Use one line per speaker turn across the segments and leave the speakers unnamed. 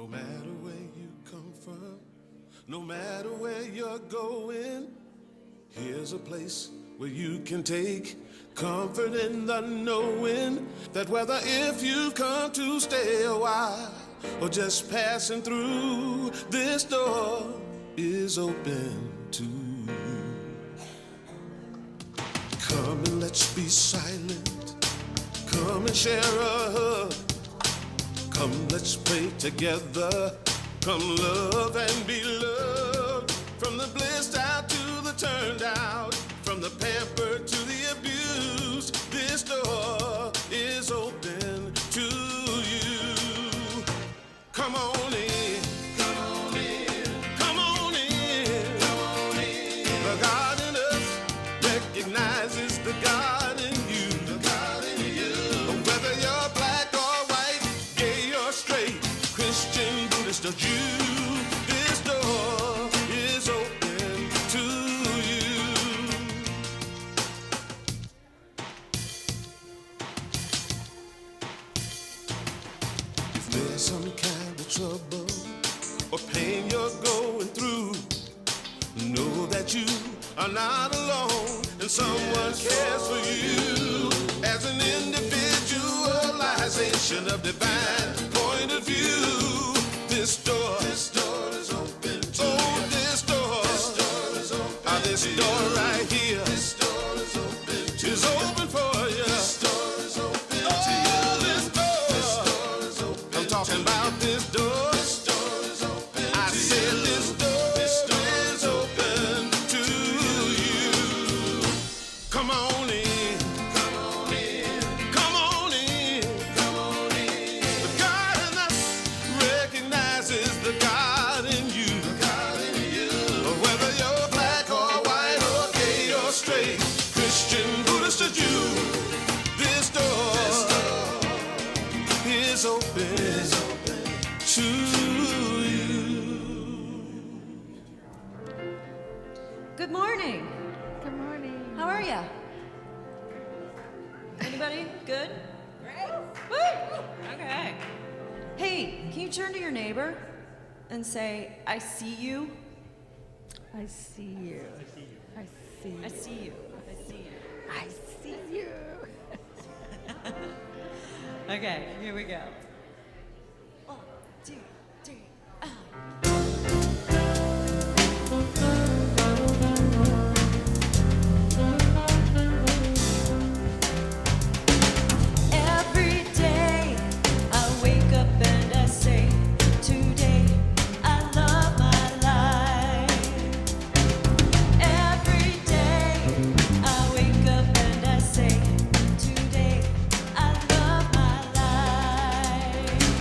No matter where you come from, no matter where you're going, here's a place where you can take comfort in the knowing that whether if you've come to stay a while or just passing through, this door is open to you. Come and let's be silent. Come and share a hug. Come, let's pray together. Come, love and be loved. From the blissed out to the turned out, from the pampered to the abused, this door is open to you. Come on in. Come on in. Come on in. Come on in. The God in us recognizes the God in you. The God in you. Whether you're black or white, gay or straight, Christian, Buddhist or Jew, this door is open to you. If there's some kind of trouble or pain you're going through, know that you are not alone and someone cares for you. As an individualization of divine point of view, this door is open to you. This door is open. This door right here, this door is open to you. Is open for you. This door is open to you. This door is open. I'm talking about this door. This door is open. I said this door is open to you. Come on in. Come on in. Come on in. Come on in. The God in us recognizes the God in you. The God in you. Whether you're black or white or gay or straight, Christian, Buddhist or Jew, this door is open to you.
Good morning.
Good morning.
How are ya? Anybody good? Great. Woo! Okay. Hey, can you turn to your neighbor and say, I see you?
I see you. I see you.
I see you. I see you.
I see you.
Okay, here we go. 1, 2, 3. Every day I wake up and I say, today I love my life. Every day I wake up and I say, today I love my life.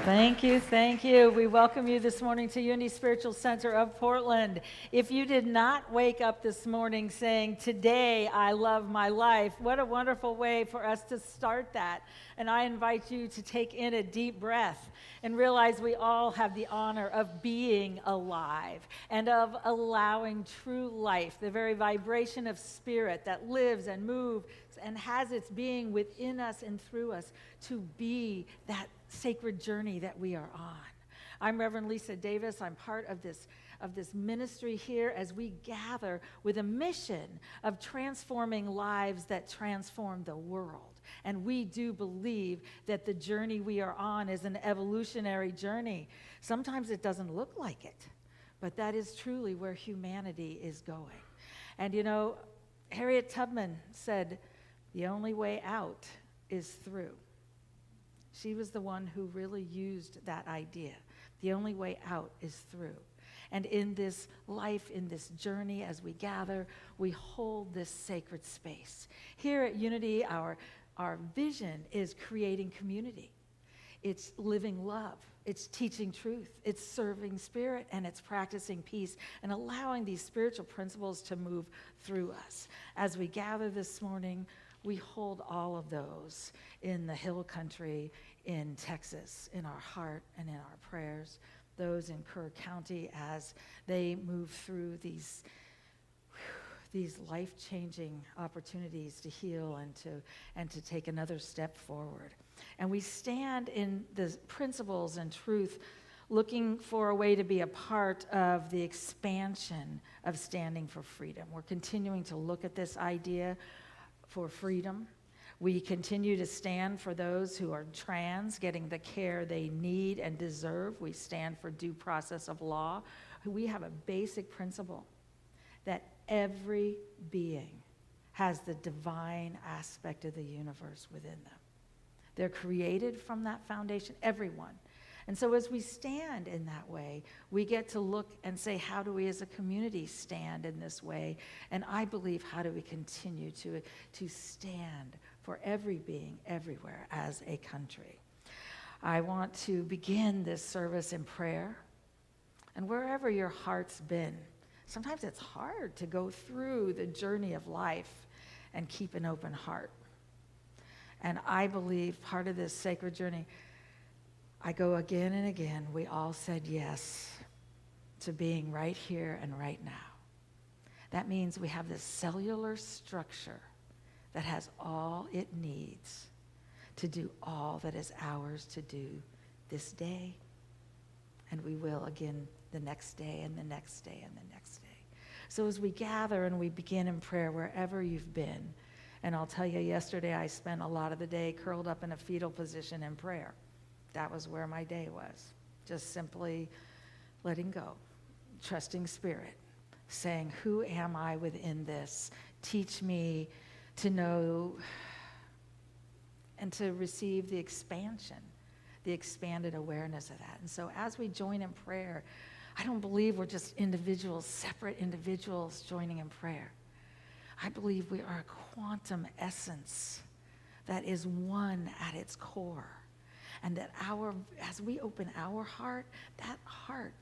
Thank you, thank you. We welcome you this morning to Unity Spiritual Center of Portland. If you did not wake up this morning saying, "Today I love my life," what a wonderful way for us to start that. And I invite you to take in a deep breath and realize we all have the honor of being alive and of allowing true life, the very vibration of spirit that lives and moves and has its being within us and through us, to be that sacred journey that we are on. I'm Reverend Lisa Davis. I'm part of this ministry here as we gather with a mission of transforming lives that transform the world. And we do believe that the journey we are on is an evolutionary journey. Sometimes it doesn't look like it, but that is truly where humanity is going. And you know, Harriet Tubman said, "The only way out is through." She was the one who really used that idea. The only way out is through. And in this life, in this journey, as we gather, we hold this sacred space. Here at Unity, our vision is creating community. It's living love. It's teaching truth. It's serving spirit, and it's practicing peace and allowing these spiritual principles to move through us. As we gather this morning, we hold all of those in the Hill Country, in Texas, in our heart and in our prayers. Those in Kerr County as they move through these life-changing opportunities to heal and to take another step forward. And we stand in the principles and truth, looking for a way to be a part of the expansion of standing for freedom. We're continuing to look at this idea for freedom. We continue to stand for those who are trans, getting the care they need and deserve. We stand for due process of law. We have a basic principle that every being has the divine aspect of the universe within them. They're created from that foundation, everyone. And so as we stand in that way, we get to look and say, how do we as a community stand in this way? And I believe, how do we continue to stand for every being everywhere as a country? I want to begin this service in prayer. And wherever your heart's been, sometimes it's hard to go through the journey of life and keep an open heart. And I believe part of this sacred journey, I go again and again, we all said yes to being right here and right now. That means we have this cellular structure that has all it needs to do all that is ours to do this day. And we will again the next day and the next day and the next day. So as we gather and we begin in prayer wherever you've been, and I'll tell you, yesterday I spent a lot of the day curled up in a fetal position in prayer. That was where my day was. Just simply letting go, trusting Spirit, saying, who am I within this? Teach me to know and to receive the expansion, the expanded awareness of that. And so as we join in prayer, I don't believe we're just individuals, separate individuals joining in prayer. I believe we are a quantum essence that is one at its core. And that as we open our heart, that heart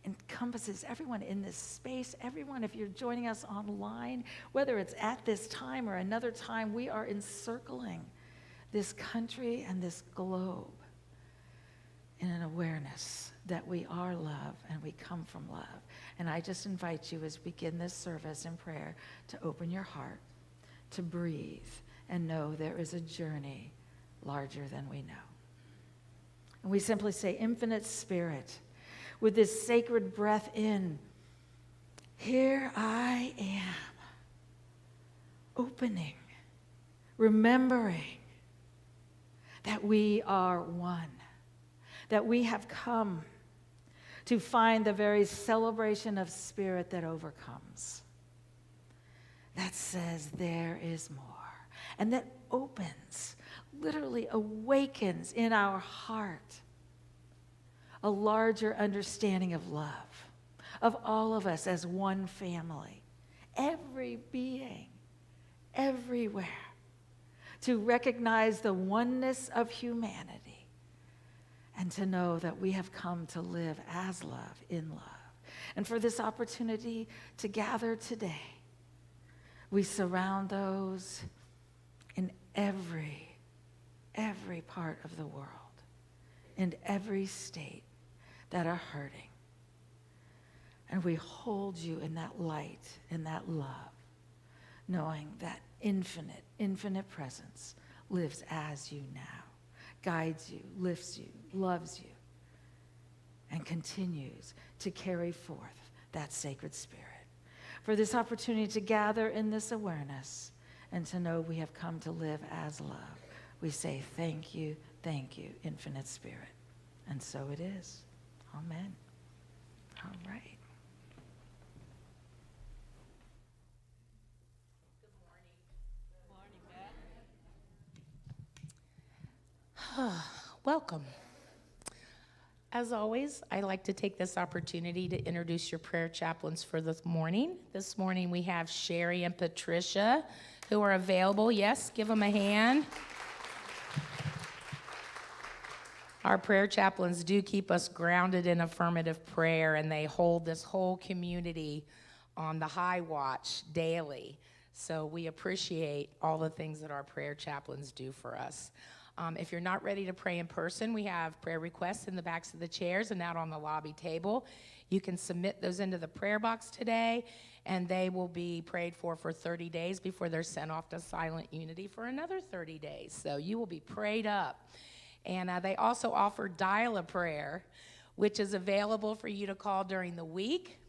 encompasses everyone in this space, everyone, if you're joining us online, whether it's at this time or another time, we are encircling this country and this globe in an awareness that we are love and we come from love. And I just invite you as we begin this service in prayer to open your heart, to breathe, and know there is a journey larger than we know. And we simply say, Infinite Spirit, with this sacred breath in, here I am, opening, remembering that we are one, that we have come to find the very celebration of spirit that overcomes, that says there is more, and that opens, literally awakens in our heart a larger understanding of love, of all of us as one family, every being, everywhere, to recognize the oneness of humanity and to know that we have come to live as love, in love. And for this opportunity to gather today, we surround those in every part of the world, in every state that are hurting. And we hold you in that light, in that love, knowing that infinite presence lives as you now, guides you, lifts you, loves you, and continues to carry forth that sacred spirit. For this opportunity to gather in this awareness and to know we have come to live as love, we say thank you, infinite spirit. And so it is. Amen. All right.
Welcome. As always, I like to take this opportunity to introduce your prayer chaplains for this morning. This morning we have Sherry and Patricia who are available. Yes, give them a hand. Our prayer chaplains do keep us grounded in affirmative prayer, and they hold this whole community on the high watch daily. So we appreciate all the things that our prayer chaplains do for us. If you're not ready to pray in person, we have prayer requests in the backs of the chairs and out on the lobby table. You can submit those into the prayer box today, and they will be prayed for 30 days before they're sent off to Silent Unity for another 30 days. So you will be prayed up. And they also offer Dial-A-Prayer, which is available for you to call during the week.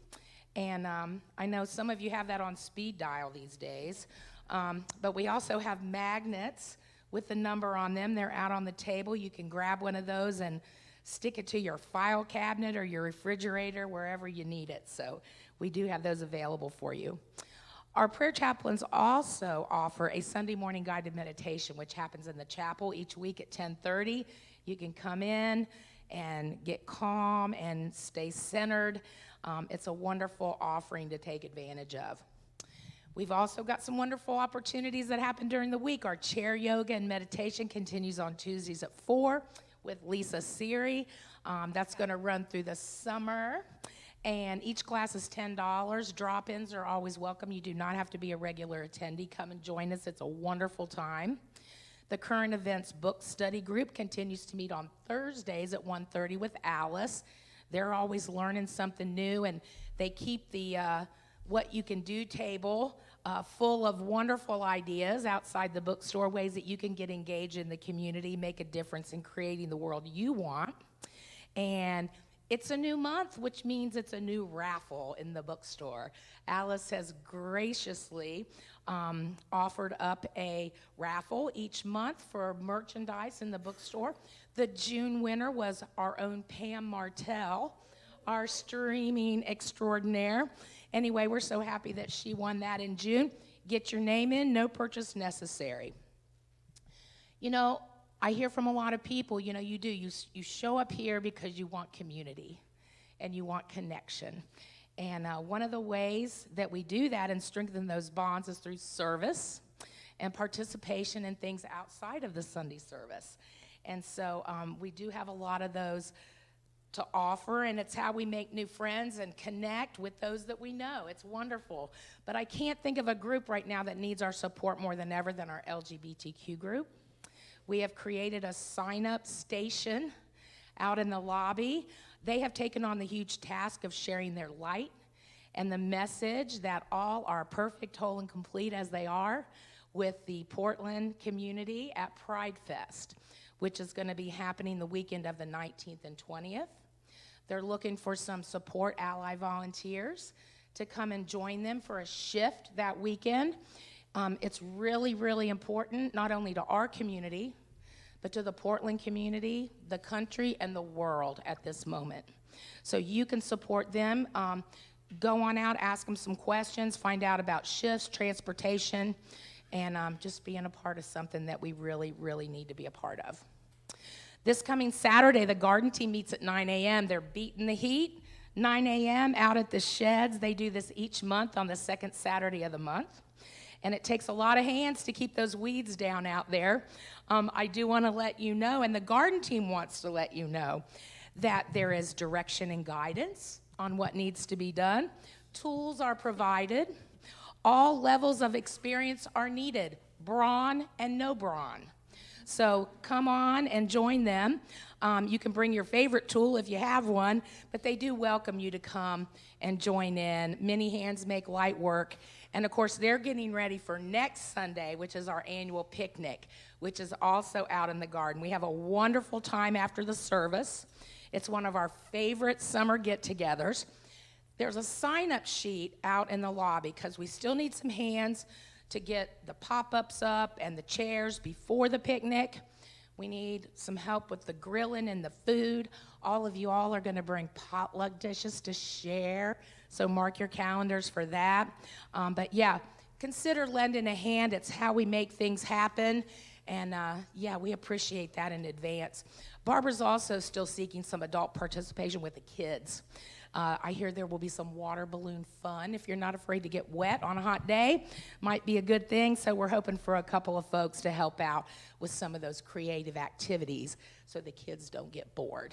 And I know some of you have that on speed dial these days. But we also have magnets with the number on them. They're out on the table. You can grab one of those and stick it to your file cabinet or your refrigerator, wherever you need it. So we do have those available for you. Our prayer chaplains also offer a Sunday morning guided meditation, which happens in the chapel each week at 10:30. You can come in and get calm and stay centered. It's a wonderful offering to take advantage of. We've also got some wonderful opportunities that happen during the week. Our chair yoga and meditation continues on Tuesdays at 4 with Lisa Siri. That's going to run through the summer. And each class is $10. Drop-ins are always welcome. You do not have to be a regular attendee. Come and join us. It's a wonderful time. The Current Events Book Study Group continues to meet on Thursdays at 1:30 with Alice. They're always learning something new, and they keep the What You Can Do table full of wonderful ideas outside the bookstore, ways that you can get engaged in the community, make a difference in creating the world you want. And it's a new month, which means it's a new raffle in the bookstore. Alice has graciously offered up a raffle each month for merchandise in the bookstore. The June winner was our own Pam Martell, our streaming extraordinaire. Anyway, we're so happy that she won that in June. Get your name in, no purchase necessary. You know, I hear from a lot of people, you show up here because you want community and you want connection. And one of the ways that we do that and strengthen those bonds is through service and participation in things outside of the Sunday service. And so we do have a lot of those to offer, and it's how we make new friends and connect with those that we know. It's wonderful. But I can't think of a group right now that needs our support more than ever than our LGBTQ group. We have created a sign-up station out in the lobby. They have taken on the huge task of sharing their light and the message that all are perfect, whole, and complete as they are with the Portland community at Pride Fest, which is going to be happening the weekend of the 19th and 20th. They're looking for some support ally volunteers to come and join them for a shift that weekend. It's really, really important, not only to our community, but to the Portland community, the country, and the world at this moment. So you can support them. Go on out, ask them some questions, find out about shifts, transportation, and just being a part of something that we really, really need to be a part of. This coming Saturday, the garden team meets at 9 a.m. They're beating the heat, 9 a.m. out at the sheds. They do this each month on the second Saturday of the month. and it takes a lot of hands to keep those weeds down out there. I do want to let you know, and the garden team wants to let you know, that there is direction and guidance on what needs to be done. Tools are provided. All levels of experience are needed, brawn and no brawn. So come on and join them. You can bring your favorite tool if you have one, but they do welcome you to come and join in. Many hands make light work. And of course, they're getting ready for next Sunday, which is our annual picnic, which is also out in the garden. We have a wonderful time after the service. It's one of our favorite summer get-togethers. There's a sign-up sheet out in the lobby because we still need some hands to get the pop-ups up and the chairs before the picnic. We need some help with the grilling and the food. All of you all are going to bring potluck dishes to share, so mark your calendars for that. But yeah, consider lending a hand. It's how we make things happen, and yeah, we appreciate that in advance. Barbara's also still seeking some adult participation with the kids. I hear there will be some water balloon fun. If you're not afraid to get wet on a hot day, might be a good thing. So we're hoping for a couple of folks to help out with some of those creative activities so the kids don't get bored.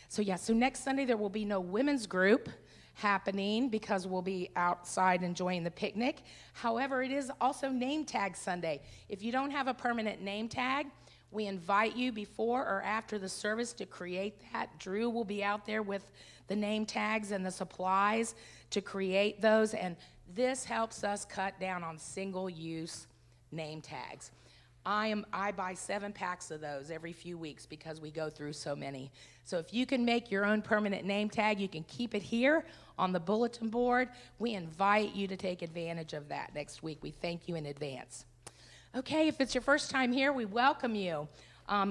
So yeah, so next Sunday there will be no women's group happening because we'll be outside enjoying the picnic. However, it is also name tag Sunday. If you don't have a permanent name tag, we invite you before or after the service to create that. Drew will be out there with the name tags and the supplies to create those, and this helps us cut down on single-use name tags. I buy 7 packs of those every few weeks because we go through so many. So if you can make your own permanent name tag, you can keep it here on the bulletin board. We invite you to take advantage of that next week. We thank you in advance. Okay, if it's your first time here, we welcome you.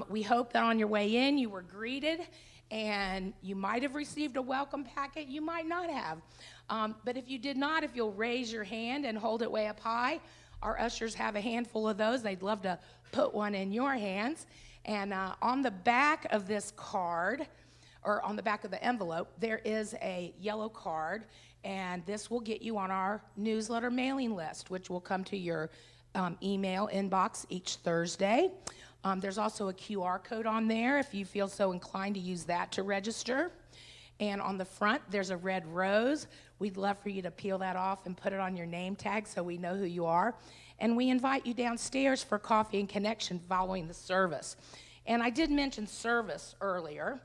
We hope that on your way in you were greeted and you might have received a welcome packet, you might not have. But if you did not, if you'll raise your hand and hold it way up high, our ushers have a handful of those. They'd love to put one in your hands. And on the back of this card, or on the back of the envelope, there is a yellow card, and this will get you on our newsletter mailing list, which will come to your email inbox each Thursday. There's also a QR code on there if you feel so inclined to use that to register. And on the front, there's a red rose. We'd love for you to peel that off and put it on your name tag so we know who you are. And we invite you downstairs for coffee and connection following the service. And I did mention service earlier.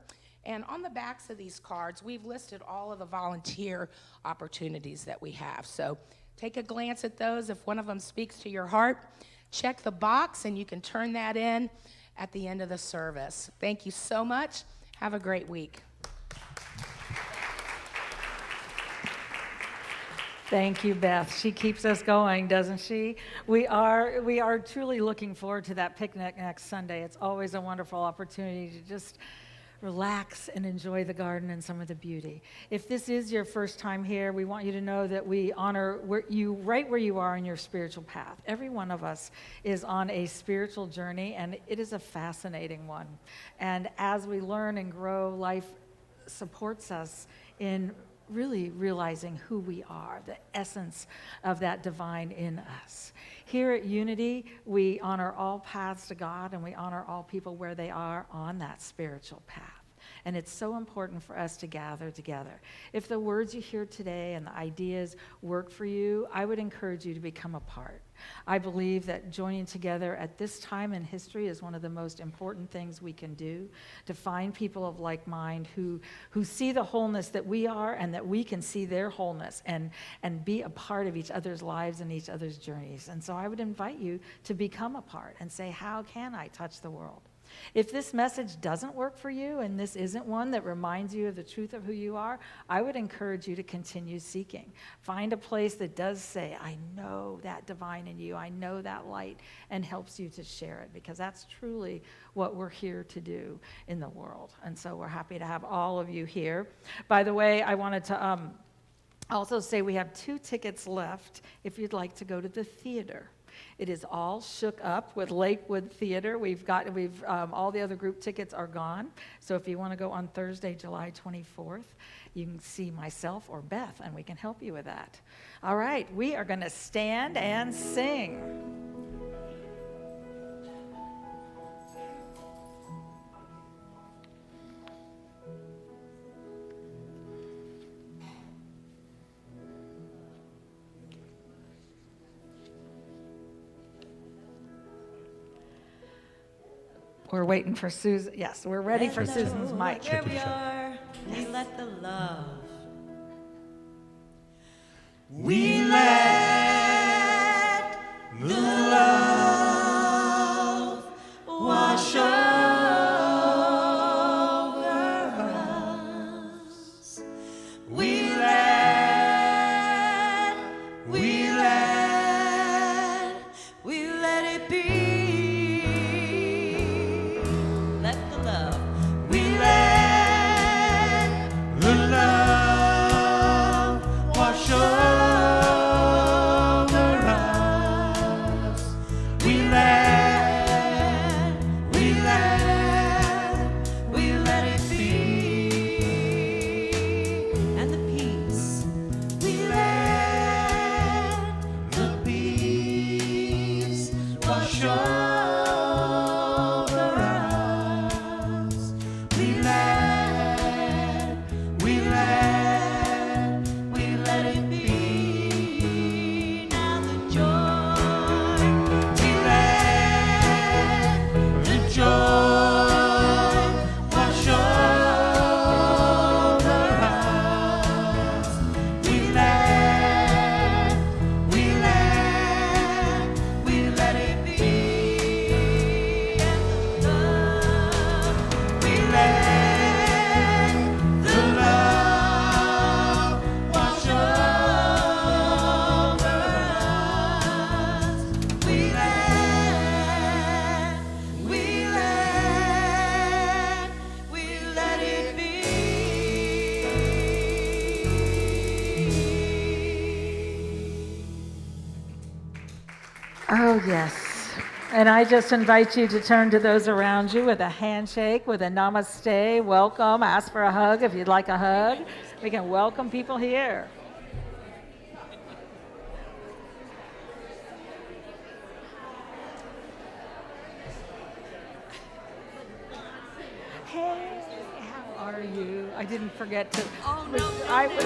And on the backs of these cards, we've listed all of the volunteer opportunities that we have. So take a glance at those. If one of them speaks to your heart, check the box and you can turn that in at the end of the service. Thank you so much. Have a great week.
Thank you, Beth. She keeps us going, doesn't she? We are truly looking forward to that picnic next Sunday. It's always a wonderful opportunity to just relax and enjoy the garden and some of the beauty. If this is your first time here, we want you to know that we honor you right where you are in your spiritual path. Every one of us is on a spiritual journey, and it is a fascinating one. And as we learn and grow, life supports us in really realizing who we are, the essence of that divine in us. Here at Unity, we honor all paths to God, and we honor all people where they are on that spiritual path. And it's so important for us to gather together. If the words you hear today and the ideas work for you, I would encourage you to become a part. I believe that joining together at this time in history is one of the most important things we can do, to find people of like mind who see the wholeness that we are and that we can see their wholeness and be a part of each other's lives and each other's journeys. And so I would invite you to become a part and say, how can I touch the world? If this message doesn't work for you and this isn't one that reminds you of the truth of who you are, I would encourage you to continue seeking. Find a place that does say, I know that divine in you, I know that light, and helps you to share it, because that's truly what we're here to do in the world. And so we're happy to have all of you here. By the way, I wanted to also say we have 2 tickets left if you'd like to go to the theater. It is all shook up with Lakewood Theater. All the other group tickets are gone. So if you want to go on Thursday, July 24th, you can see myself or Beth, and we can help you with that. All right, we are going to stand and sing. We're waiting for Susan. Yes, we're ready for Susan's mic.
Here we are. We let the love. We let the love wash over us. We let it be. Let the love. We let the love wash over us. We let it be. And the peace. We let the peace wash over us. We let it be. Now the joy. We let the joy wash over us. We let it be. And the love. We let the love wash over us. We let it be.
Oh, yes. And I just invite you to turn to those around you with a handshake, with a namaste, welcome, ask for a hug if you'd like a hug. We can welcome people here. Hey, how are you? I didn't forget to.
Oh, no.
I was.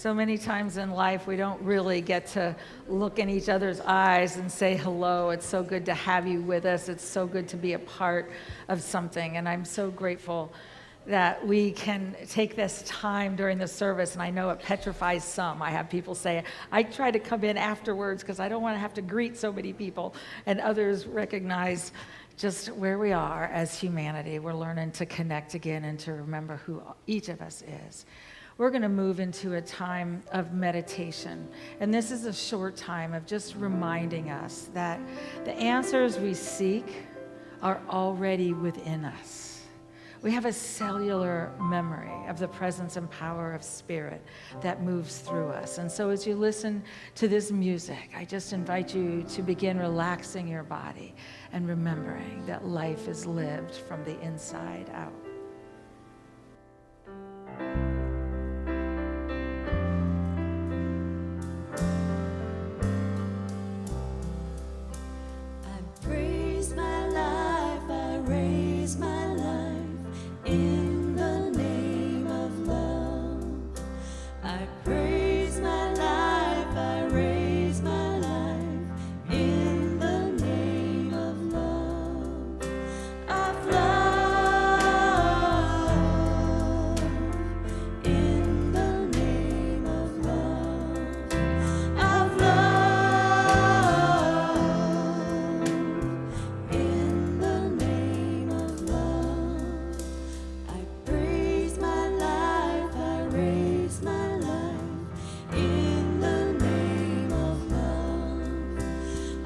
So many times in life, we don't really get to look in each other's eyes and say hello. It's so good to have you with us. It's so good to be a part of something. And I'm so grateful that we can take this time during the service. And I know it petrifies some. I have people say, I try to come in afterwards because I don't want to have to greet so many people. And others recognize just where we are as humanity. We're learning to connect again and to remember who each of us is. We're going to move into a time of meditation. And this is a short time of just reminding us that the answers we seek are already within us. We have a cellular memory of the presence and power of Spirit that moves through us. And so as you listen to this music, I just invite you to begin relaxing your body and remembering that life is lived from the inside out.
I praise my life, I raise my life in the name of love. I praise my life, I raise my life in the name of love. Of love, in the name of love. Of love, in the name of love. I praise my life, I raise my life in the name of love.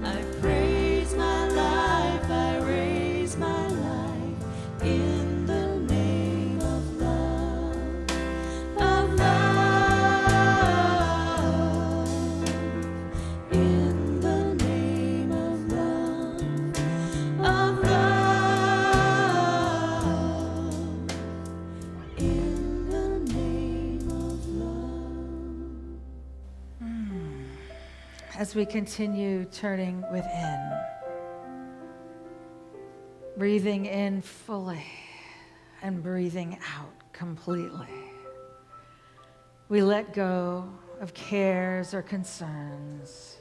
I praise my life, I raise my life in the name of love. Of love, in the name of love. Of love, in the name of love.
As we continue turning within, breathing in fully and breathing out completely, we let go of cares or concerns.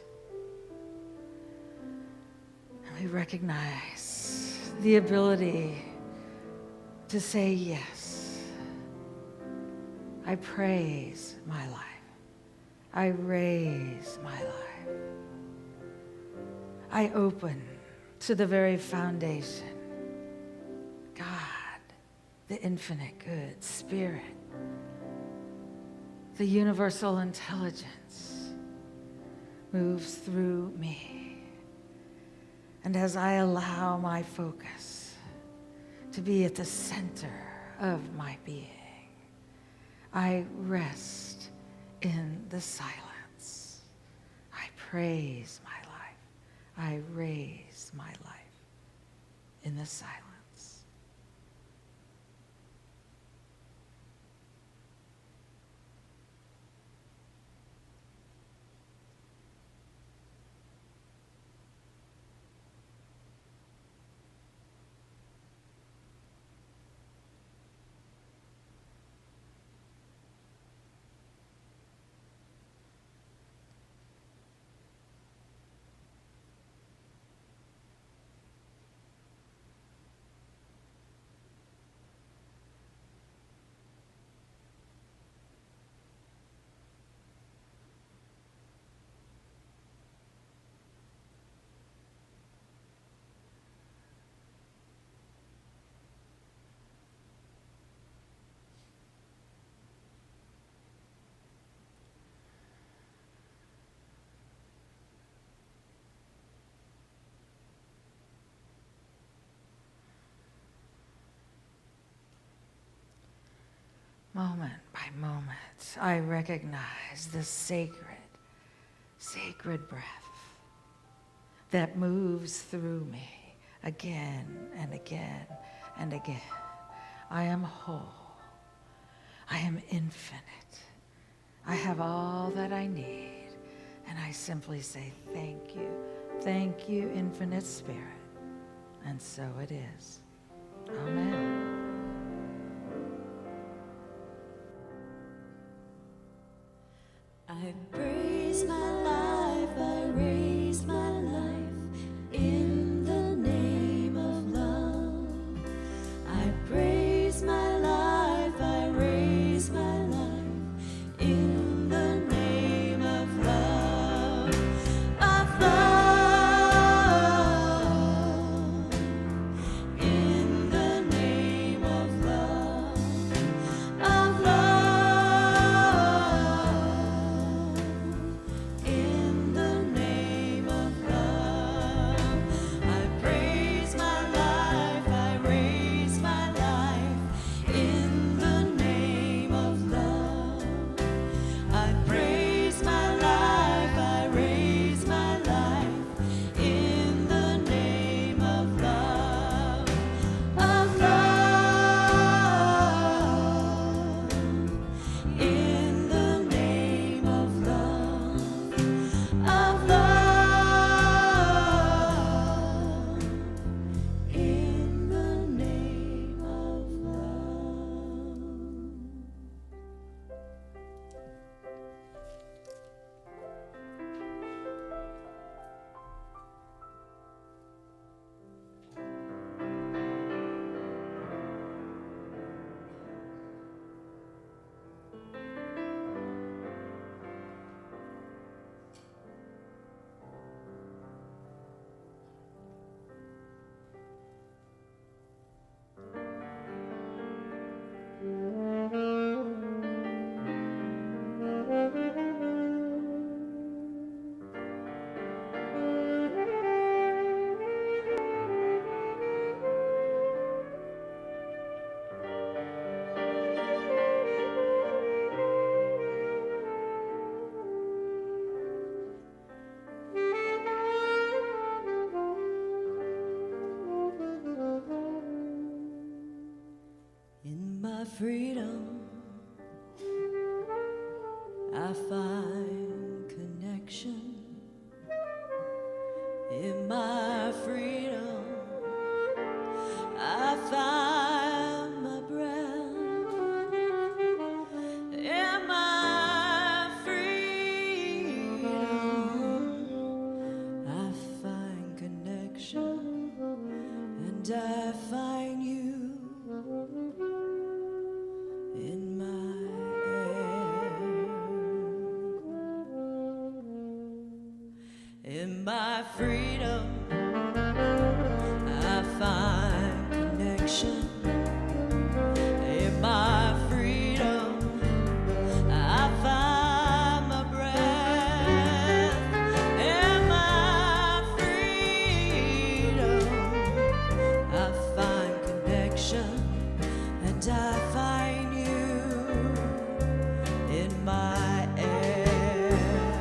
And we recognize the ability to say yes. I praise my life. I raise my life. I open to the very foundation. God, the infinite good Spirit, the universal intelligence moves through me. And as I allow my focus to be at the center of my being, I rest in the silence. I praise my life. I raise my life in the silence. Moment by moment, I recognize the sacred breath that moves through me again and again and again. I am whole. I am infinite. I have all that I need. And I simply say, thank you. Thank you, infinite Spirit. And so it is. Amen.
I praise my life, I raise my life in the name of love. I praise my life, I raise my life in the name of love, of love, in the name of love, of love, in the name of love. I praise my life, I raise my life in the name of love. I praise my life, I raise my life in the name of love, of love, in the name of love, of love, in the name of love. In my freedom, I find connection. In my freedom, I find my breath. In my freedom, I find connection, and I find you in my air. In my freedom, I find connection. In my freedom, I find my breath. In my freedom, I find connection, and I find you in my air.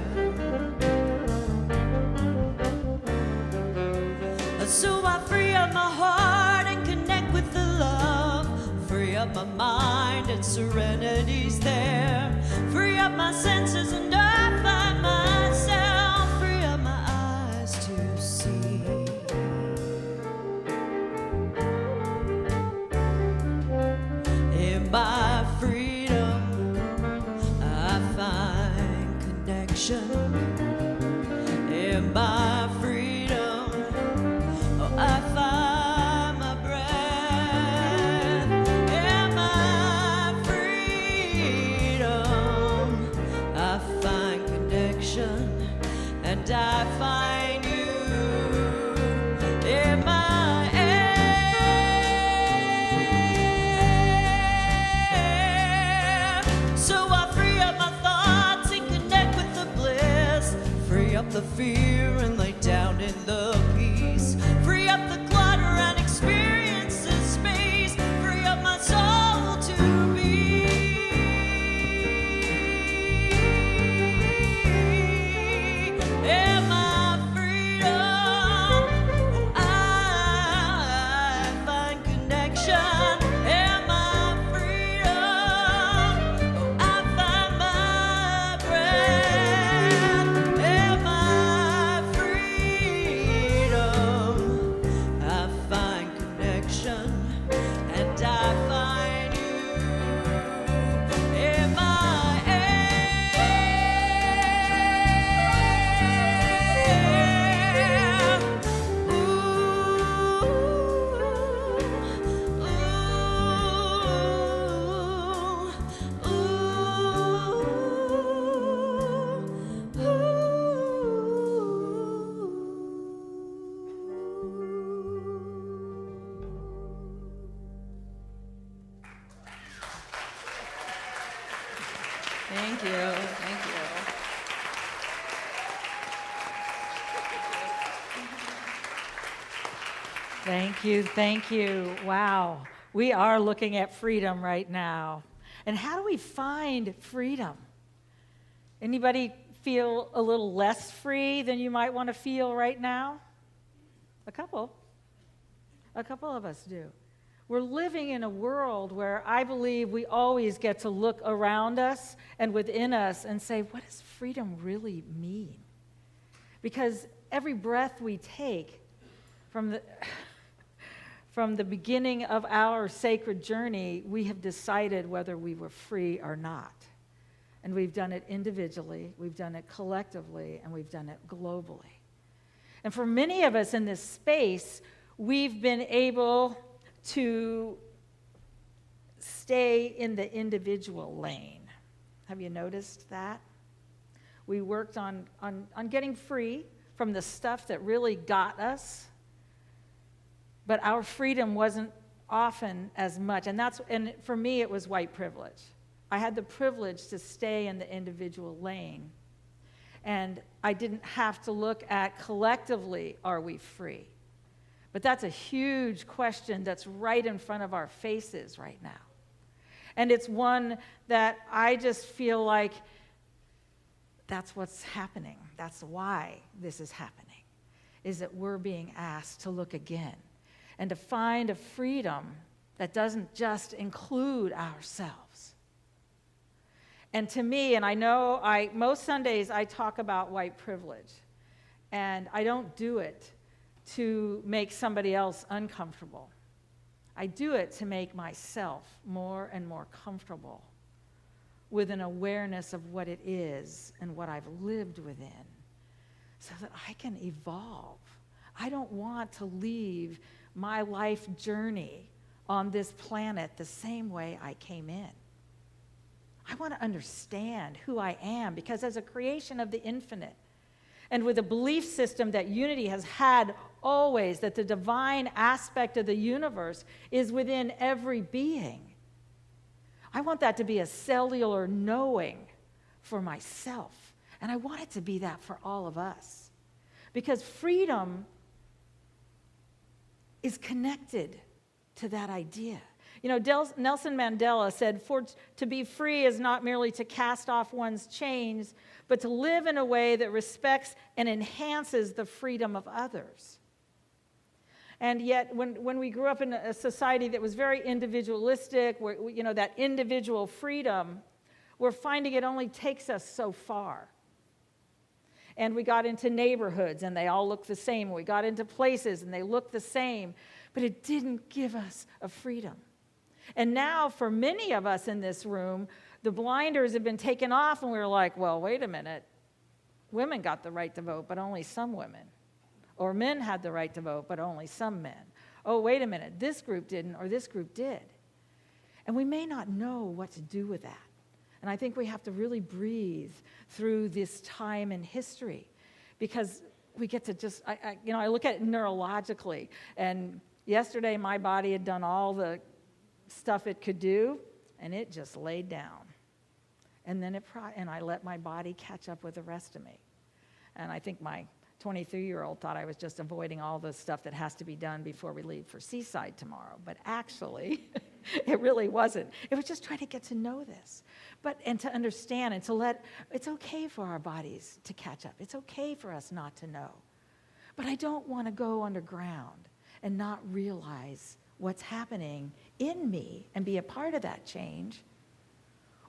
So I free up my heart and connect with the love. Free up my mind and serenity's there. Free up my senses and I find myself. Free up my eyes to see. In my freedom, I find connection. In my freedom, oh, I find my breath. In my freedom, I find connection, and I find you in my air. So I free up my thoughts and connect with the bliss. Free up the fear and lay down in the peace. Free up the clutter and experience the space. Free up my soul to be. In my freedom, I find connection. In my freedom, I find my breath. In my freedom, I
Thank you. Thank you.
Thank you, thank you. Wow, we are looking at freedom right now. And how do we find freedom? Anybody feel a little less free than you might want to feel right now? A couple of us do. We're living in a world where I believe we always get to look around us and within us and say, what does freedom really mean? Because every breath we take from the beginning of our sacred journey, we have decided whether we were free or not. And we've done it individually, we've done it collectively, and we've done it globally. And for many of us in this space, we've been able to stay in the individual lane. Have you noticed that? We worked on getting free from the stuff that really got us, but our freedom wasn't often as much. And for me, it was white privilege. I had the privilege to stay in the individual lane. And I didn't have to look at collectively, are we free? But that's a huge question that's right in front of our faces right now. And it's one that I just feel like that's what's happening. That's why this is happening, is that we're being asked to look again and to find a freedom that doesn't just include ourselves. And to me, and I know most Sundays I talk about white privilege, and I don't do it to make somebody else uncomfortable. I do it to make myself more and more comfortable with an awareness of what it is and what I've lived within so that I can evolve. I don't want to leave my life journey on this planet the same way I came in. I want to understand who I am, because as a creation of the infinite, and with a belief system that unity has had always, that the divine aspect of the universe is within every being, I want that to be a cellular knowing for myself. And I want it to be that for all of us. Because freedom is connected to that idea. You know, Nelson Mandela said, to be free is not merely to cast off one's chains, but to live in a way that respects and enhances the freedom of others. And yet, when we grew up in a society that was very individualistic, where, you know, that individual freedom, we're finding it only takes us so far. And we got into neighborhoods, and they all look the same. We got into places, and they look the same. But it didn't give us a freedom. And now, for many of us in this room, the blinders have been taken off, and we're like, well, wait a minute. Women got the right to vote, but only some women. Or men had the right to vote, but only some men. Oh, wait a minute. This group didn't, or this group did. And we may not know what to do with that. And I think we have to really breathe through this time in history, because we get to just, I look at it neurologically. And yesterday, my body had done all the stuff it could do, and it just laid down. And then and I let my body catch up with the rest of me. And I think my 23-year-old thought I was just avoiding all the stuff that has to be done before we leave for Seaside tomorrow. But actually, it really wasn't. It was just trying to get to know this. And to understand and to it's okay for our bodies to catch up. It's okay for us not to know. But I don't want to go underground and not realize what's happening in me and be a part of that change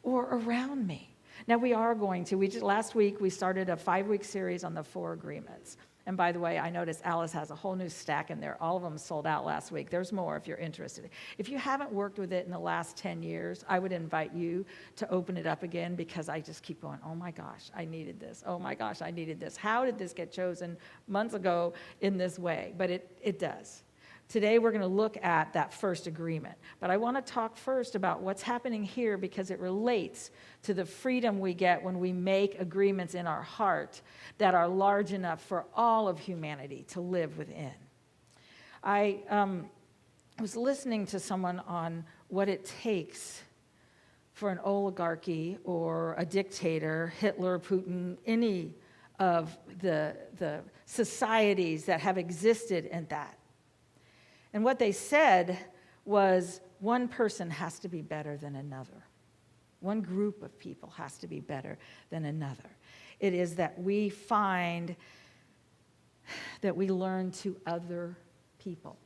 or around me. Now, we are going to, last week we started a 5-week series on the 4 agreements. And by the way, I noticed Alice has a whole new stack in there. All of them sold out last week. There's more if you're interested. If you haven't worked with it in the last 10 years, I would invite you to open it up again, because I just keep going, oh my gosh, I needed this. Oh my gosh, I needed this. How did this get chosen months ago in this way? But it does. Today, we're going to look at that first agreement. But I want to talk first about what's happening here, because it relates to the freedom we get when we make agreements in our heart that are large enough for all of humanity to live within. I was listening to someone on what it takes for an oligarchy or a dictator, Hitler, Putin, any of the societies that have existed in that. And what they said was one person has to be better than another. One group of people has to be better than another. It is that we find that we learn to other people.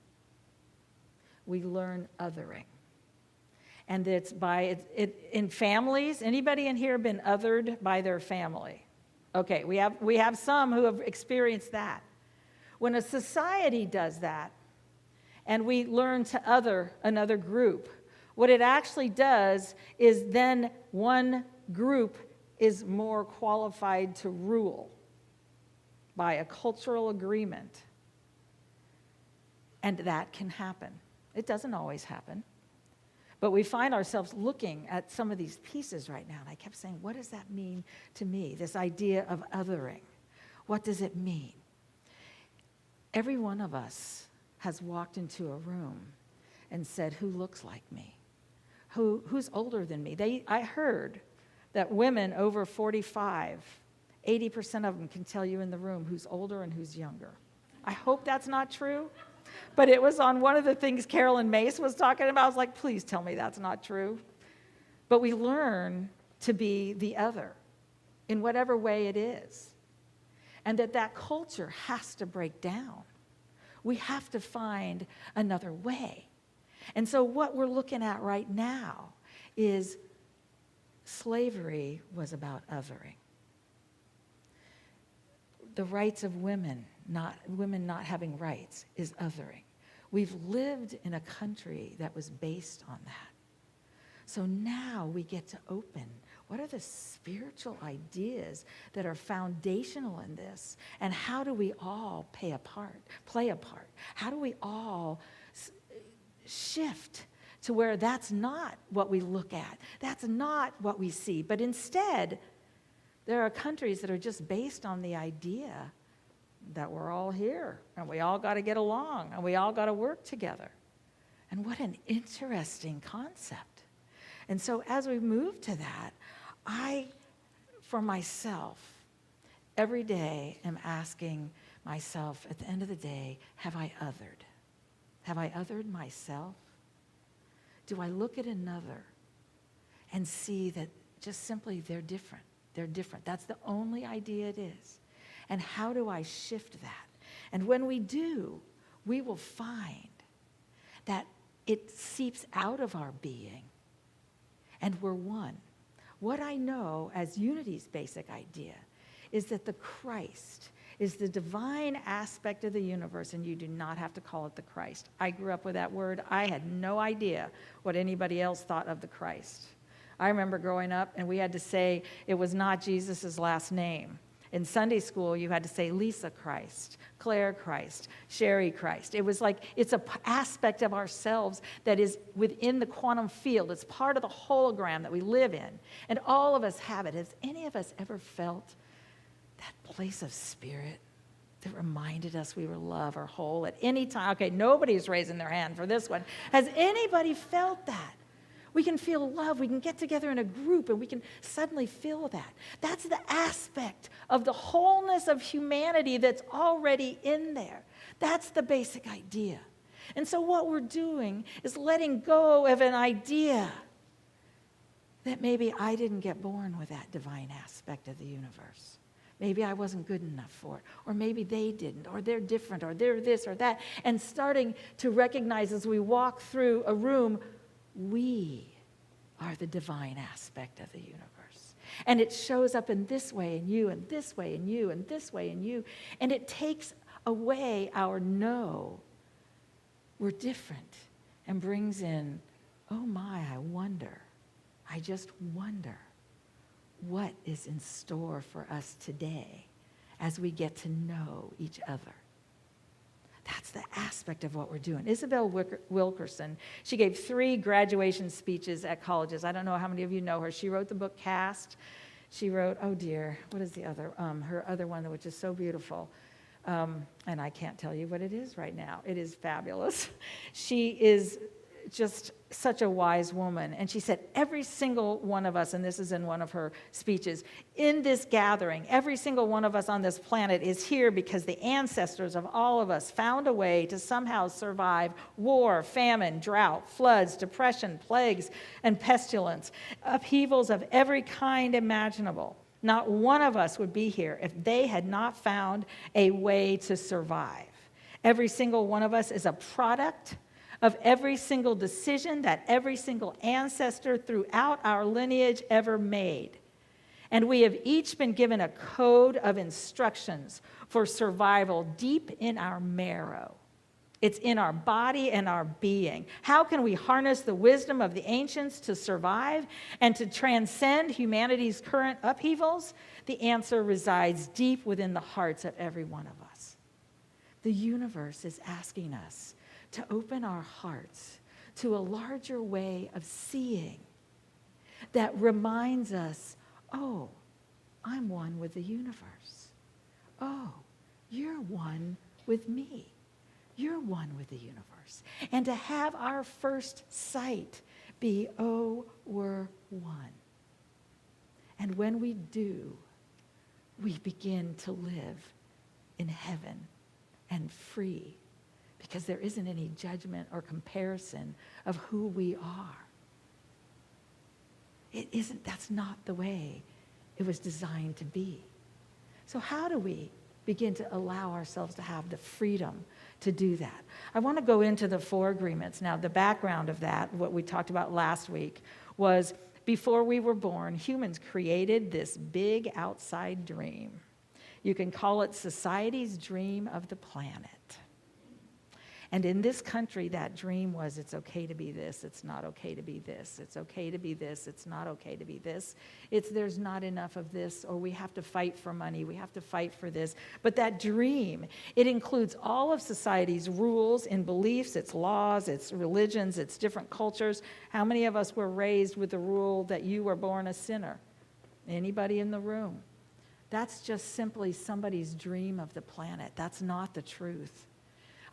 We learn othering. And it's by, in families, anybody in here been othered by their family? Okay, we have some who have experienced that. When a society does that, and we learn to other another group, what it actually does is then one group is more qualified to rule by a cultural agreement. And that can happen. It doesn't always happen. But we find ourselves looking at some of these pieces right now. And I kept saying, what does that mean to me? This idea of othering. What does it mean? Every one of us has walked into a room and said, who looks like me? Who's older than me? I heard that women over 45, 80% of them can tell you in the room who's older and who's younger. I hope that's not true. But it was on one of the things Carolyn Mace was talking about. I was like, please tell me that's not true. But we learn to be the other in whatever way it is. And that culture has to break down. We have to find another way. And so what we're looking at right now is slavery was about othering. The rights of women not having rights is othering. We've lived in a country that was based on that. So now we get to open. What are the spiritual ideas that are foundational in this? And how do we all play a part? How do we all shift to where that's not what we look at? That's not what we see. But instead, there are countries that are just based on the idea that we're all here and we all got to get along and we all got to work together. And what an interesting concept. And so as we move to that, I, for myself, every day am asking myself at the end of the day, have I othered? Have I othered myself? Do I look at another and see that just simply they're different? They're different. That's the only idea it is. And how do I shift that? And when we do, we will find that it seeps out of our being and we're one. What I know as Unity's basic idea is that the Christ is the divine aspect of the universe, and you do not have to call it the Christ. I grew up with that word. I had no idea what anybody else thought of the Christ. I remember growing up, and we had to say it was not Jesus' last name. In Sunday school, you had to say Lisa Christ, Claire Christ, Sherry Christ. It was like it's an aspect of ourselves that is within the quantum field. It's part of the hologram that we live in. And all of us have it. Has any of us ever felt that place of spirit that reminded us we were loved or whole at any time? Okay, nobody's raising their hand for this one. Has anybody felt that? We can feel love. We can get together in a group and we can suddenly feel that. That's the aspect of the wholeness of humanity that's already in there. That's the basic idea. And so what we're doing is letting go of an idea that maybe I didn't get born with that divine aspect of the universe. Maybe I wasn't good enough for it, or maybe they didn't, or they're different, or they're this or that, and starting to recognize as we walk through a room, we are the divine aspect of the universe. And it shows up in this way in you, and this way in you, and this way in you, and it takes away our no, we're different, and brings in, oh my, I just wonder what is in store for us today as we get to know each other. That's the aspect of what we're doing. Isabel Wilkerson, she gave 3 graduation speeches at colleges. I don't know how many of you know her. She wrote the book Caste. She wrote, oh dear, what is the other? Her other one, which is so beautiful. And I can't tell you what it is right now. It is fabulous. She is just such a wise woman. And she said, every single one of us, and this is in one of her speeches, in this gathering, every single one of us on this planet is here because the ancestors of all of us found a way to somehow survive war, famine, drought, floods, depression, plagues, and pestilence, upheavals of every kind imaginable. Not one of us would be here if they had not found a way to survive. Every single one of us is a product of every single decision that every single ancestor throughout our lineage ever made. And we have each been given a code of instructions for survival deep in our marrow. It's in our body and our being. How can we harness the wisdom of the ancients to survive and to transcend humanity's current upheavals? The answer resides deep within the hearts of every one of us. The universe is asking us to open our hearts to a larger way of seeing that reminds us, oh, I'm one with the universe. Oh, you're one with me. You're one with the universe. And to have our first sight be, oh, we're one. And when we do, we begin to live in heaven and free, because there isn't any judgment or comparison of who we are. That's not the way it was designed to be. So how do we begin to allow ourselves to have the freedom to do that? I want to go into the 4 agreements. Now, the background of that, what we talked about last week, was before we were born, humans created this big outside dream. You can call it society's dream of the planet. And in this country, that dream was, it's okay to be this, it's not okay to be this, it's okay to be this, it's not okay to be this, there's not enough of this, or we have to fight for money, we have to fight for this. But that dream, it includes all of society's rules and beliefs, its laws, its religions, its different cultures. How many of us were raised with the rule that you were born a sinner? Anybody in the room? That's just simply somebody's dream of the planet. That's not the truth.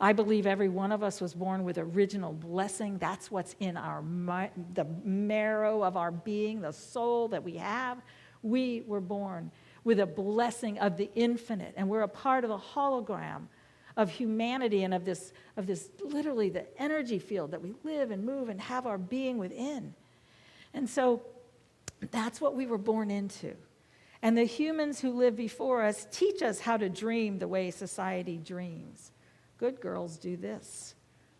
I believe every one of us was born with original blessing. That's what's in the marrow of our being, the soul that we have. We were born with a blessing of the infinite, and we're a part of the hologram of humanity and of this literally the energy field that we live and move and have our being within. And so that's what we were born into. And the humans who live before us teach us how to dream the way society dreams. Good girls do this.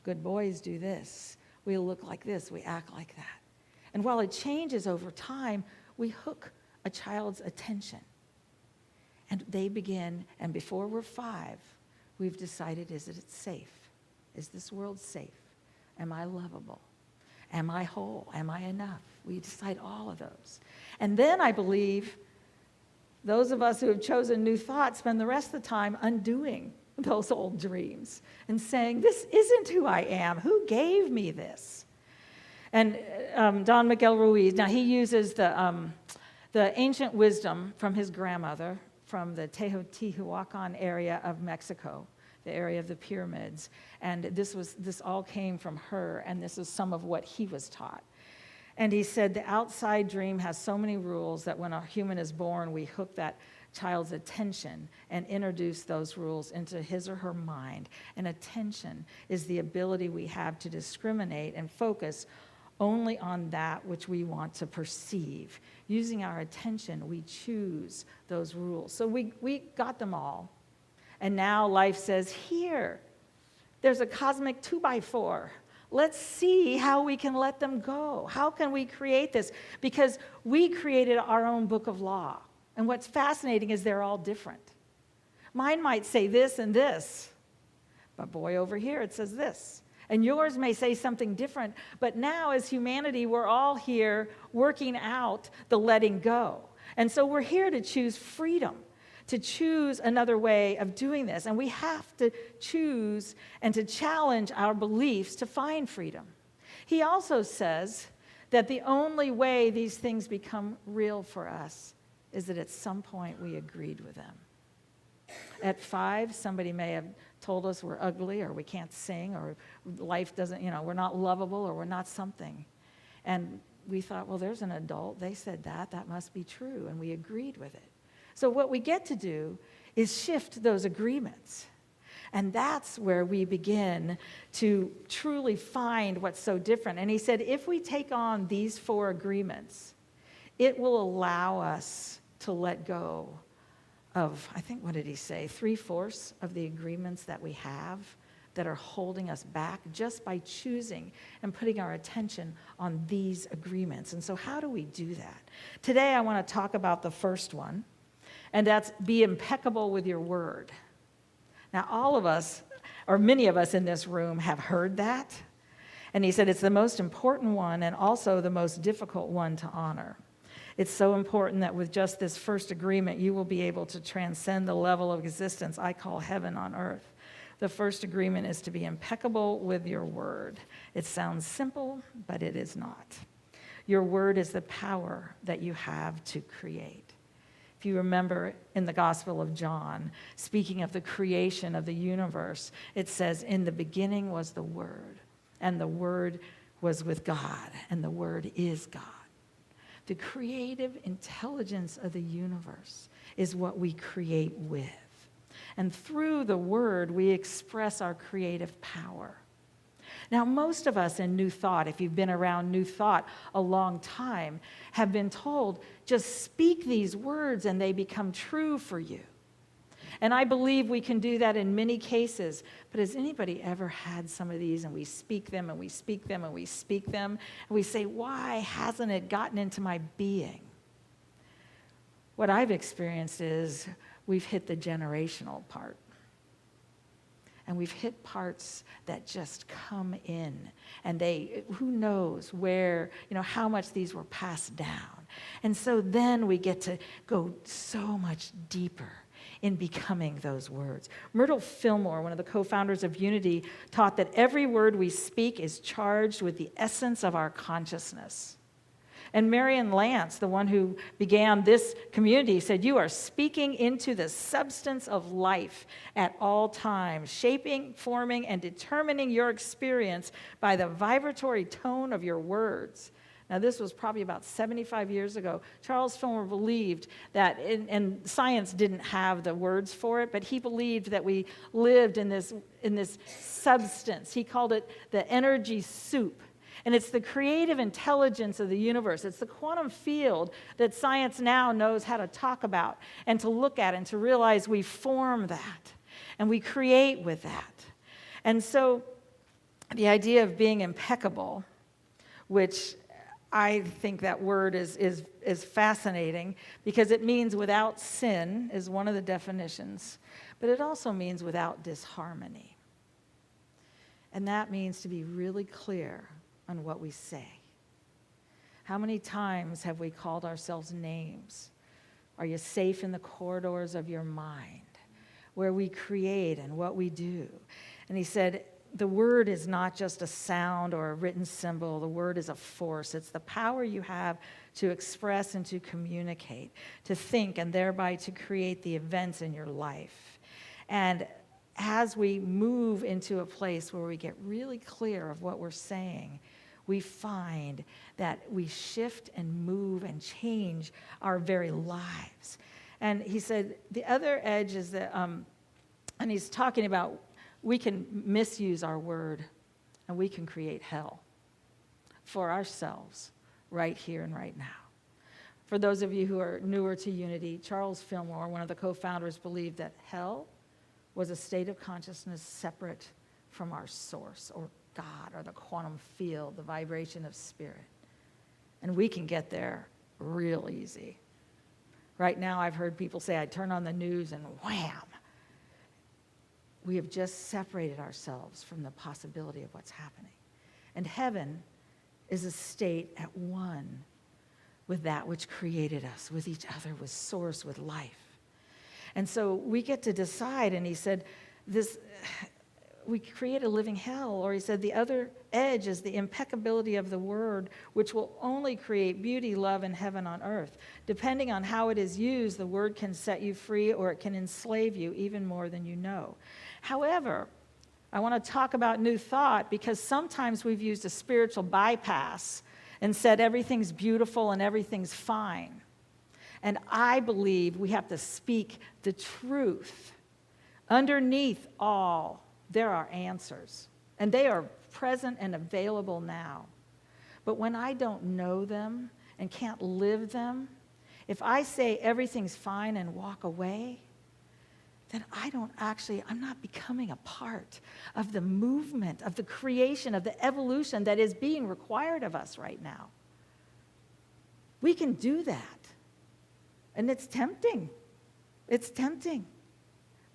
Good boys do this. We look like this. We act like that. And while it changes over time, we hook a child's attention. And they begin, and before we're 5, we've decided, is it safe? Is this world safe? Am I lovable? Am I whole? Am I enough? We decide all of those. And then I believe those of us who have chosen new thought spend the rest of the time undoing those old dreams and saying, this isn't who I am. Who gave me this? And Don Miguel Ruiz, now he uses the ancient wisdom from his grandmother from the Teotihuacan area of Mexico, the area of the pyramids. And this all came from her, and this is some of what he was taught. And he said the outside dream has so many rules that when a human is born, we hook that child's attention and introduce those rules into his or her mind. And attention is the ability we have to discriminate and focus only on that which we want to perceive. Using our attention, we choose those rules. So we got them all. And now life says, here, there's a cosmic 2x4. Let's see how we can let them go. How can we create this? Because we created our own book of law. And what's fascinating is they're all different. Mine might say this and this, but boy, over here it says this. And yours may say something different, but now as humanity, we're all here working out the letting go. And so we're here to choose freedom, to choose another way of doing this. And we have to choose and to challenge our beliefs to find freedom. He also says that the only way these things become real for us is that at some point we agreed with them. At 5, somebody may have told us we're ugly or we can't sing or life doesn't, we're not lovable or we're not something. And we thought, well, there's an adult. They said that must be true. And we agreed with it. So what we get to do is shift those agreements. And that's where we begin to truly find what's so different. And he said, if we take on these 4 agreements, it will allow us to let go of, I think, what did he say, 3/4 of the agreements that we have that are holding us back just by choosing and putting our attention on these agreements. And so how do we do that? Today I want to talk about the first one, and that's be impeccable with your word. Now, all of us, or many of us in this room, have heard that. And he said it's the most important one and also the most difficult one to honor. It's so important that with just this first agreement, you will be able to transcend the level of existence I call heaven on earth. The first agreement is to be impeccable with your word. It sounds simple, but it is not. Your word is the power that you have to create. If you remember in the Gospel of John, speaking of the creation of the universe, it says, in the beginning was the Word, and the Word was with God, and the Word is God. The creative intelligence of the universe is what we create with. And through the Word, we express our creative power. Now, most of us in New Thought, if you've been around New Thought a long time, have been told, just speak these words and they become true for you. And I believe we can do that in many cases. But has anybody ever had some of these and we speak them and we speak them and we speak them and we say, why hasn't it gotten into my being? What I've experienced is we've hit the generational part. And we've hit parts that just come in. And who knows where, how much these were passed down. And so then we get to go so much deeper in becoming those words. Myrtle Fillmore, one of the co-founders of Unity, taught that every word we speak is charged with the essence of our consciousness. And Marian Lance, the one who began this community, said, you are speaking into the substance of life at all times, shaping, forming, and determining your experience by the vibratory tone of your words. Now, this was probably about 75 years ago. Charles Fillmore believed that, and science didn't have the words for it, but he believed that we lived in this substance. He called it the energy soup. And it's the creative intelligence of the universe. It's the quantum field that science now knows how to talk about and to look at and to realize we form that and we create with that. And so the idea of being impeccable, which I think that word is fascinating because it means without sin is one of the definitions, but it also means without disharmony. And that means to be really clear on what we say. How many times have we called ourselves names? Are you safe in the corridors of your mind, where we create and what we do? And he said, the word is not just a sound or a written symbol. The word is a force. It's the power you have to express and to communicate, to think, and thereby to create the events in your life. And as we move into a place where we get really clear of what we're saying, we find that we shift and move and change our very lives. And he said the other edge is that, and he's talking about we can misuse our word and we can create hell for ourselves right here and right now. For those of you who are newer to Unity, Charles Fillmore, one of the co-founders, believed that hell was a state of consciousness separate from our source or God or the quantum field, the vibration of spirit. And we can get there real easy. Right now, I've heard people say, I turn on the news and wham! We have just separated ourselves from the possibility of what's happening. And heaven is a state at one with that which created us, with each other, with source, with life. And so we get to decide, and he said, we create a living hell. Or he said the other edge is the impeccability of the word, which will only create beauty, love, and heaven on earth. Depending on how it is used, the word can set you free or it can enslave you even more than you know. However, I want to talk about New Thought because sometimes we've used a spiritual bypass and said everything's beautiful and everything's fine. And I believe we have to speak the truth. Underneath all, there are answers, and they are present and available now. But when I don't know them and can't live them, if I say everything's fine and walk away, then I'm not becoming a part of the movement, of the creation, of the evolution that is being required of us right now. We can do that. And it's tempting. It's tempting.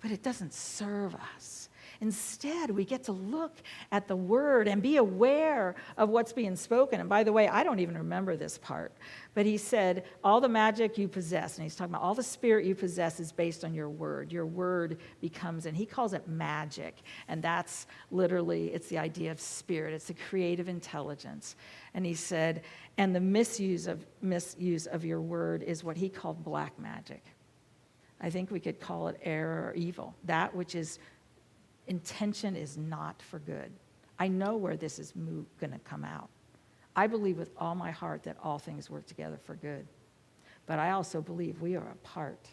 But it doesn't serve us. Instead, we get to look at the word and be aware of what's being spoken. And by the way, I don't even remember this part. But he said, all the magic you possess, and he's talking about all the spirit you possess is based on your word. Your word becomes, and he calls it magic. And that's literally, it's the idea of spirit. It's the creative intelligence. And he said, and the misuse of your word is what he called black magic. I think we could call it error or evil. That which is intention is not for good. I know where this is going to come out. I believe with all my heart that all things work together for good. But I also believe we are a part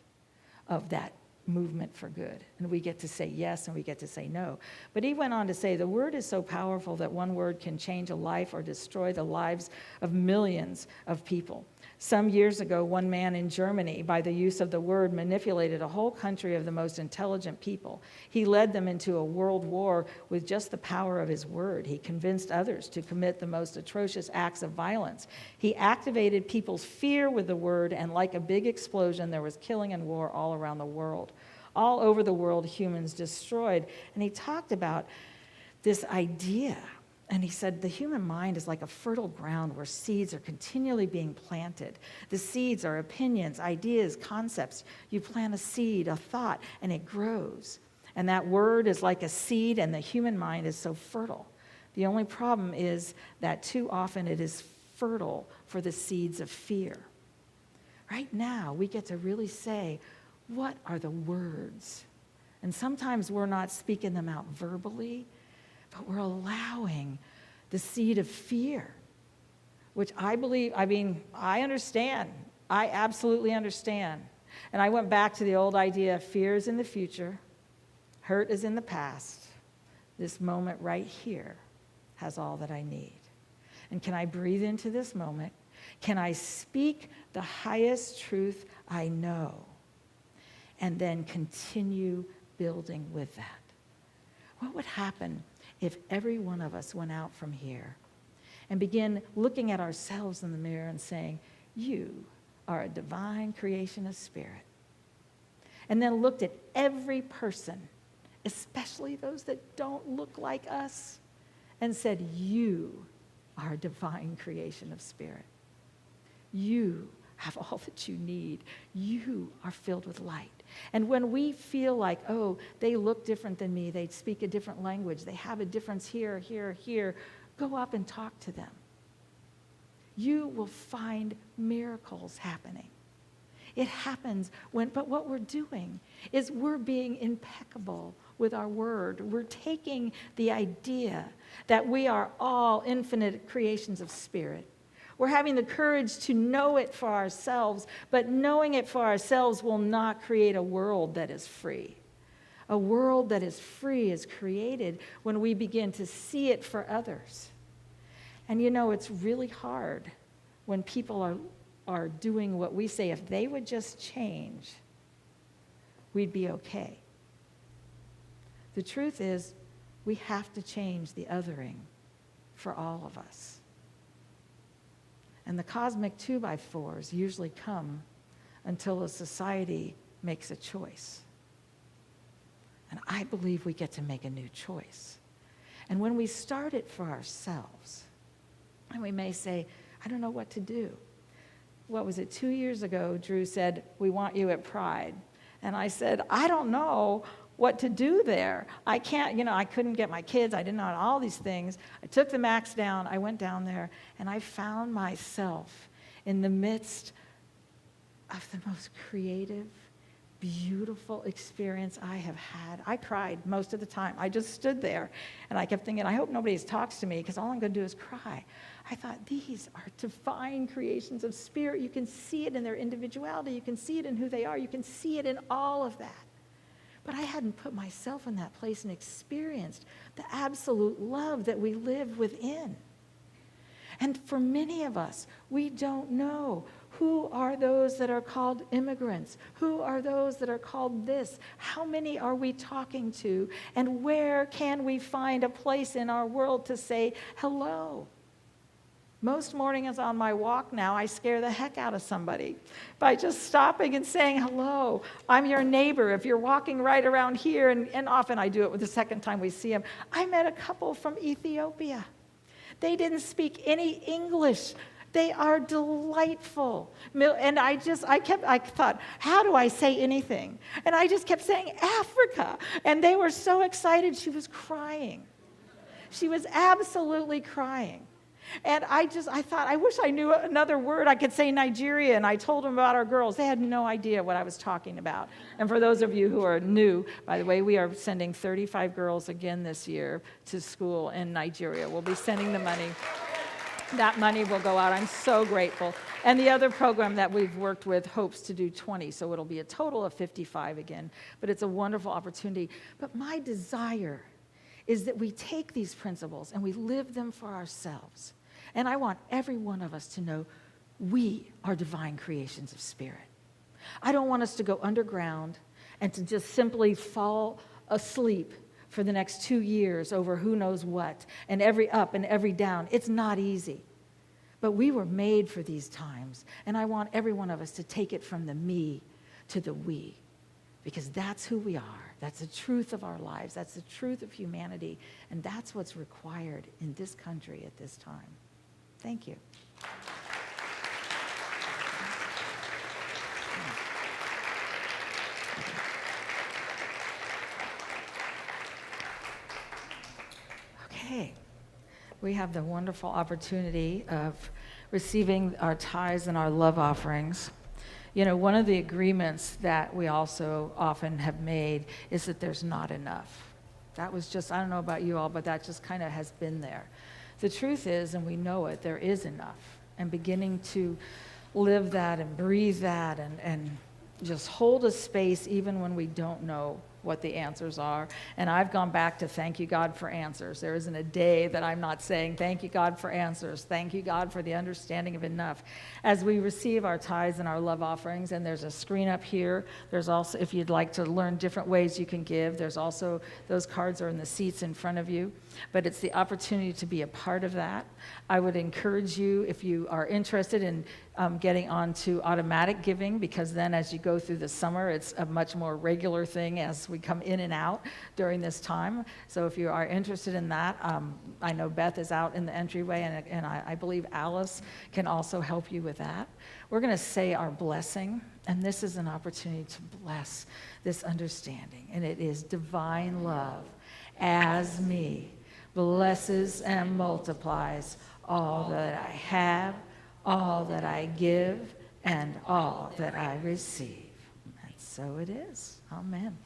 of that movement for good. And we get to say yes and we get to say no. But he went on to say, the word is so powerful that one word can change a life or destroy the lives of millions of people. Some years ago, one man in Germany, by the use of the word, manipulated a whole country of the most intelligent people. He led them into a world war with just the power of his word. He convinced others to commit the most atrocious acts of violence. He activated people's fear with the word, and like a big explosion, there was killing and war all around the world. All over the world, humans destroyed. And he talked about this idea. And he said the human mind is like a fertile ground where seeds are continually being planted. The seeds are opinions, ideas, concepts. You plant a seed, a thought, and it grows. And that word is like a seed, and the human mind is so fertile. The only problem is that too often it is fertile for the seeds of fear. Right now, we get to really say, what are the words? And sometimes we're not speaking them out verbally, but we're allowing the seed of fear, which I understand. I absolutely understand. And I went back to the old idea, fear is in the future, hurt is in the past. This moment right here has all that I need. And can I breathe into this moment? Can I speak the highest truth I know? And then continue building with that. What would happen if every one of us went out from here and began looking at ourselves in the mirror and saying, you are a divine creation of spirit. And then looked at every person, especially those that don't look like us, and said, you are a divine creation of spirit. You have all that you need. You are filled with light. And when we feel like, oh, they look different than me, they speak a different language, they have a difference here, go up and talk to them. You will find miracles happening. It happens but what we're doing is we're being impeccable with our word. We're taking the idea that we are all infinite creations of spirit. We're having the courage to know it for ourselves, but knowing it for ourselves will not create a world that is free. A world that is free is created when we begin to see it for others. And it's really hard when people are doing what we say. If they would just change, we'd be okay. The truth is, we have to change the othering for all of us. And the cosmic 2x4s usually come until a society makes a choice. And I believe we get to make a new choice. And when we start it for ourselves, and we may say, I don't know what to do. What was it, 2 years ago, Drew said, we want you at Pride. And I said, I don't know. what to do there. I can't, I couldn't get my kids. I didn't know all these things. I took the Max down. I went down there, and I found myself in the midst of the most creative, beautiful experience I have had. I cried most of the time. I just stood there, and I kept thinking, I hope nobody talks to me, because all I'm going to do is cry. I thought, these are divine creations of spirit. You can see it in their individuality. You can see it in who they are. You can see it in all of that. But I hadn't put myself in that place and experienced the absolute love that we live within. And for many of us, we don't know who are those that are called immigrants? Who are those that are called this? How many are we talking to? And where can we find a place in our world to say hello? Most mornings on my walk now, I scare the heck out of somebody by just stopping and saying, hello, I'm your neighbor. If you're walking right around here, and often I do it with the second time we see them. I met a couple from Ethiopia. They didn't speak any English. They are delightful. And I thought, how do I say anything? And I just kept saying, Africa. And they were so excited, she was crying. She was absolutely crying. And I thought, I wish I knew another word. I could say Nigeria, and I told them about our girls. They had no idea what I was talking about. And for those of you who are new, by the way, we are sending 35 girls again this year to school in Nigeria. We'll be sending the money. That money will go out. I'm so grateful. And the other program that we've worked with hopes to do 20, so it'll be a total of 55 again. But it's a wonderful opportunity. But my desire is that we take these principles and we live them for ourselves. And I want every one of us to know we are divine creations of spirit. I don't want us to go underground and to just simply fall asleep for the next 2 years over who knows what, and every up and every down. It's not easy. But we were made for these times, and I want every one of us to take it from the me to the we, because that's who we are. That's the truth of our lives. That's the truth of humanity, and that's what's required in this country at this time. Thank you. Okay, we have the wonderful opportunity of receiving our tithes and our love offerings. You know, one of the agreements that we also often have made is that there's not enough. That was just, I don't know about you all, but that just kind of has been there. The truth is, and we know it, there is enough. And beginning to live that and breathe that and just hold a space even when we don't know what the answers are. And I've gone back to thank you, God, for answers. There isn't a day that I'm not saying thank you, God, for answers. Thank you, God, for the understanding of enough. As we receive our tithes and our love offerings, and there's a screen up here. There's also, if you'd like to learn different ways you can give, there's also, those cards are in the seats in front of you. But it's the opportunity to be a part of that. I would encourage you, if you are interested in getting onto automatic giving, because then as you go through the summer, it's a much more regular thing as we come in and out during this time. So if you are interested in that, I know Beth is out in the entryway, and I believe Alice can also help you with that. We're going to say our blessing, and this is an opportunity to bless this understanding, and it is divine love as me blesses and multiplies all that I have, all that I give, and all that I receive. And so it is. Amen.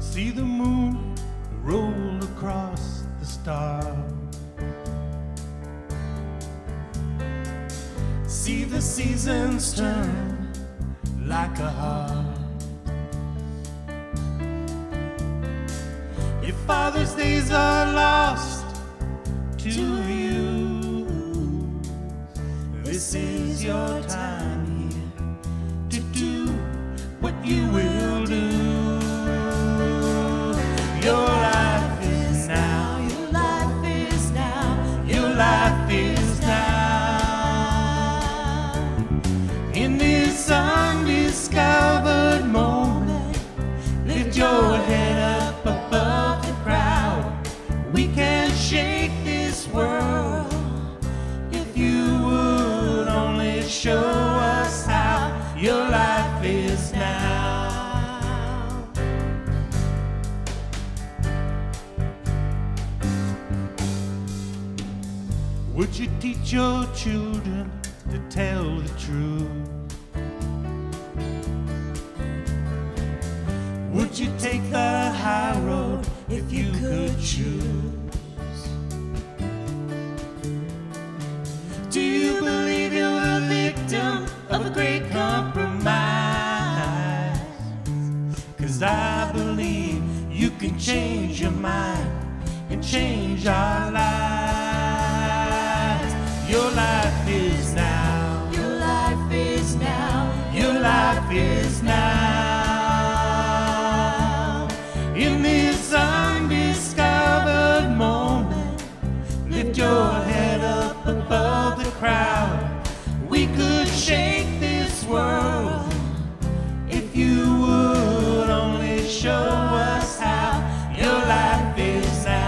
See the moon roll across the stars. See the seasons turn like a heart. Your father's days are lost to you. This is your time here to do what you will do. Your life is now.
Your life is now.
Your life is now. Would you teach your children to tell the truth? Would you take the high road if you could choose? Do you believe you're a victim of a great compromise? 'Cause I believe you can change your mind and change our lives. Your life is now.
Your life is now.
Your life is now. In this undiscovered moment, lift your head up above the crowd. We could shake this world if you would only show us how. Your life is now.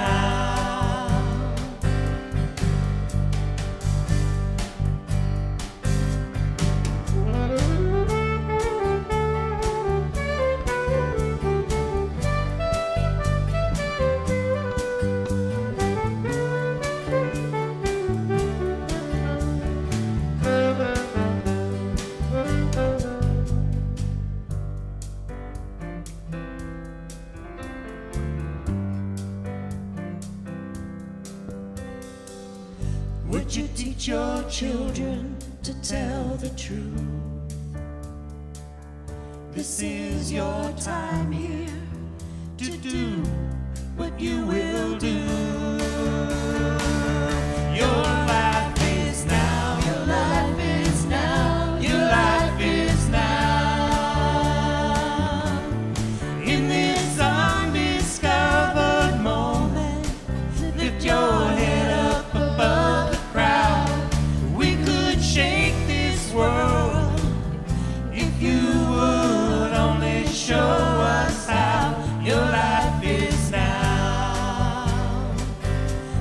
Would you teach your children to tell the truth? This is your time here to do what you will do. Your life is now. Your life is now. Your life is now. In this undiscovered moment, lift your head up above the crowd. We could shake this world if you would only show us how. Your life is now.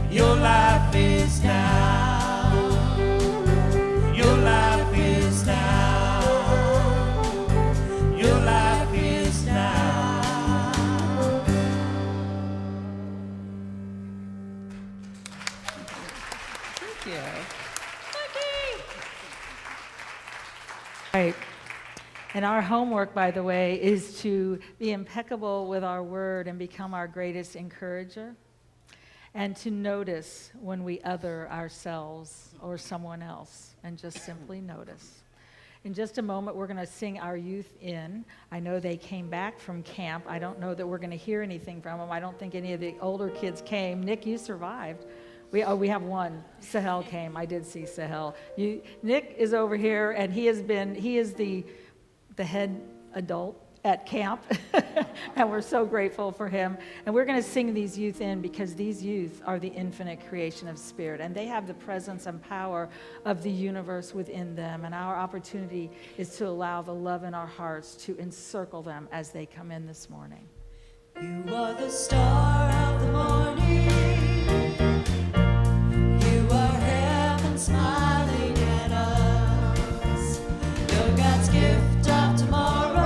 Your life is now. Your life is now. Your life is now.
Thank you.
Right. And our homework, by the way, is to be impeccable with our word and become our greatest encourager, and to notice when we other ourselves or someone else, and just simply notice. In just a moment, we're going to sing our youth in. I know they came back from camp. I don't know that we're going to hear anything from them. I don't think any of the older kids came. Nick, you survived. We have one. Sahel came. I did see Sahel. Nick is over here, and he is the head adult at camp, and we're so grateful for him. And we're going to sing these youth in because these youth are the infinite creation of spirit, and they have the presence and power of the universe within them. And our opportunity is to allow the love in our hearts to encircle them as they come in this morning.
You are the star of the morning. You are heaven smiling at us. You're God's gift of tomorrow.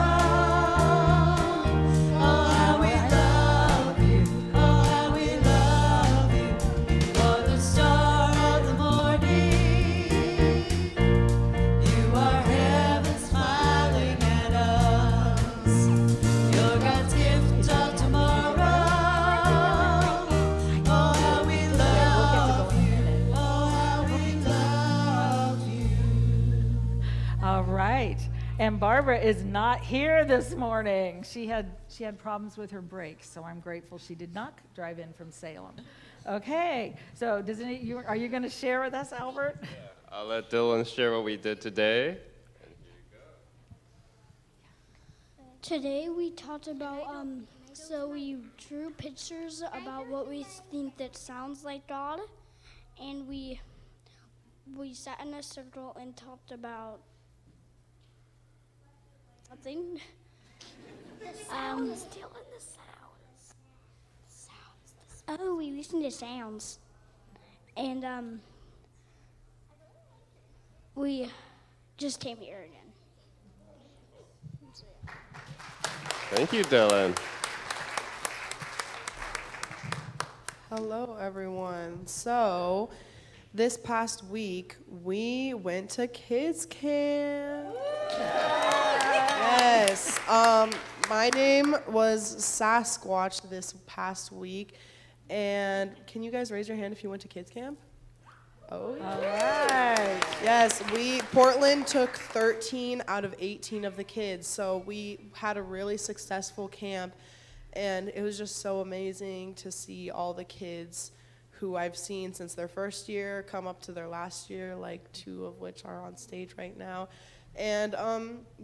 Oh, how we love you. Oh, how we love you. You are the star of the morning. You are heaven smiling at us. You're God's gift of tomorrow. Oh, how we love you. Oh, how we love you.
All right. And Barbara is not here this morning. She had problems with her brakes, so I'm grateful she did not drive in from Salem. Okay. So are you going to share with us, Albert?
I'll let Dylan share what we did today.
Today we talked about, so we drew pictures about what we think that sounds like God, and we sat in a circle and talked about something. Oh, we listened to sounds, and we just came here again.
Thank you, Dylan.
Hello, everyone. So, This past week, we went to kids camp. Yes. My name was Sasquatch this past week. And can you guys raise your hand if you went to kids camp? Oh, yeah.
All right.
Yes, Portland took 13 out of 18 of the kids. So we had a really successful camp. And it was just so amazing to see all the kids who I've seen since their first year come up to their last year, like 2 of which are on stage right now. And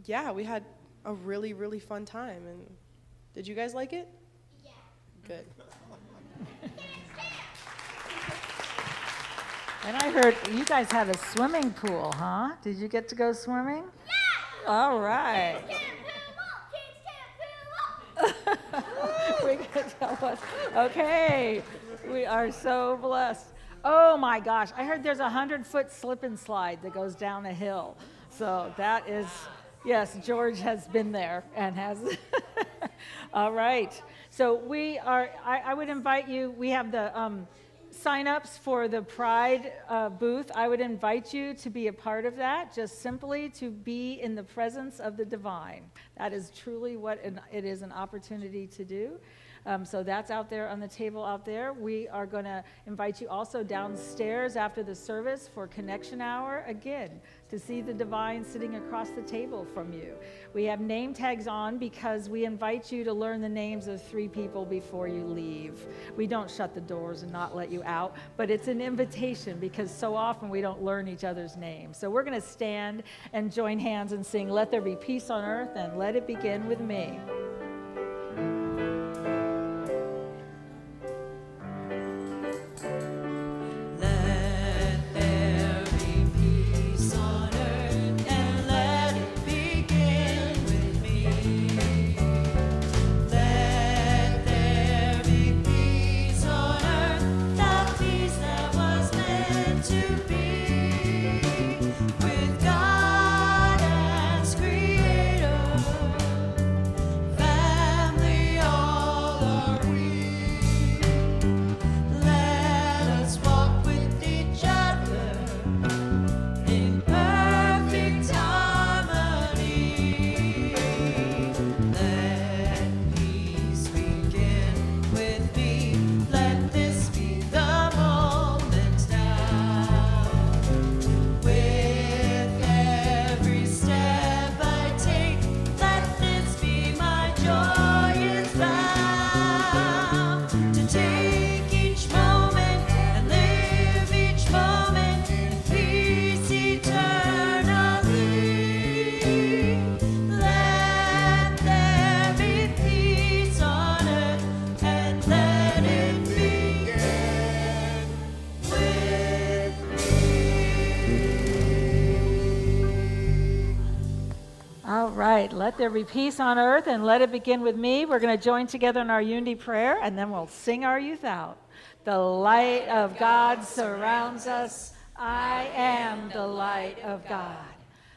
yeah, we had a really, really fun time. And did you guys like it? Yeah. Good.
And I heard you guys had a swimming pool, huh? Did you get to go swimming? Yeah! All right. We can tell us. Okay, we are so blessed. Oh my gosh, I heard there's a 100-foot slip and slide that goes down a hill. So that is, yes, George has been there and has. All right. So we are, I would invite you, we have the sign-ups for the Pride booth. I would invite you to be a part of that, just simply to be in the presence of the divine. That is truly what it is, an opportunity to do. So that's out there on the table out there. We are going to invite you also downstairs after the service for Connection Hour, again, to see the divine sitting across the table from you. We have name tags on because we invite you to learn the names of 3 people before you leave. We don't shut the doors and not let you out, but it's an invitation because so often we don't learn each other's names. So we're going to stand and join hands and sing, "Let There Be Peace on Earth," and let it begin with me. Let there be peace on earth, and let it begin with me. We're going to join together in our unity prayer, and then we'll sing our youth out. The light of God surrounds us. I am the light of God.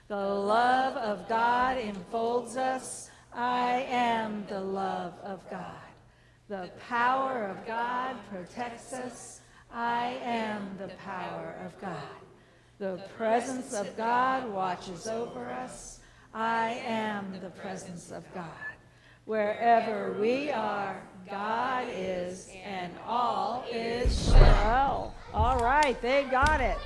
The love of God enfolds us. I am the love of God. The power of God protects us. I am the power of God. The presence of God watches over us. I am the presence of God. Wherever we are, God is, and all is well. All right, they got it.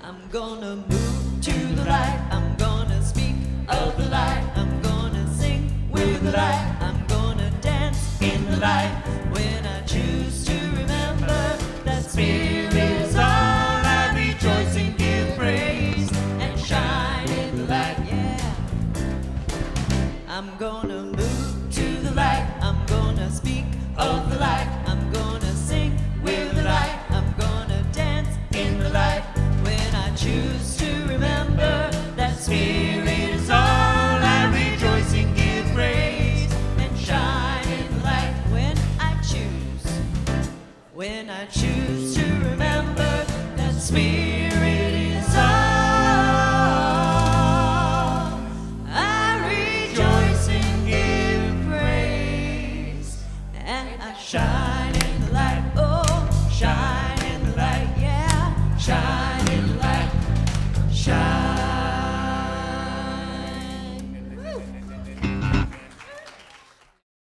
I'm gonna move to the light. I'm gonna speak of the light. I'm gonna sing with the light. I'm gonna dance in the light. When I choose to remember that Spirit is all, I rejoice and give praise and shine in the light. Yeah. I'm gonna move to the light. I'm gonna speak of the light. I'm gonna sing with the light. I'm gonna dance in the light. When I choose to remember that Spirit is all, I rejoice and give praise and shine in the light. When I choose to remember that Spirit is all. I rejoice and give praise, and I shine in the light. Oh, shine in the light, yeah, shine.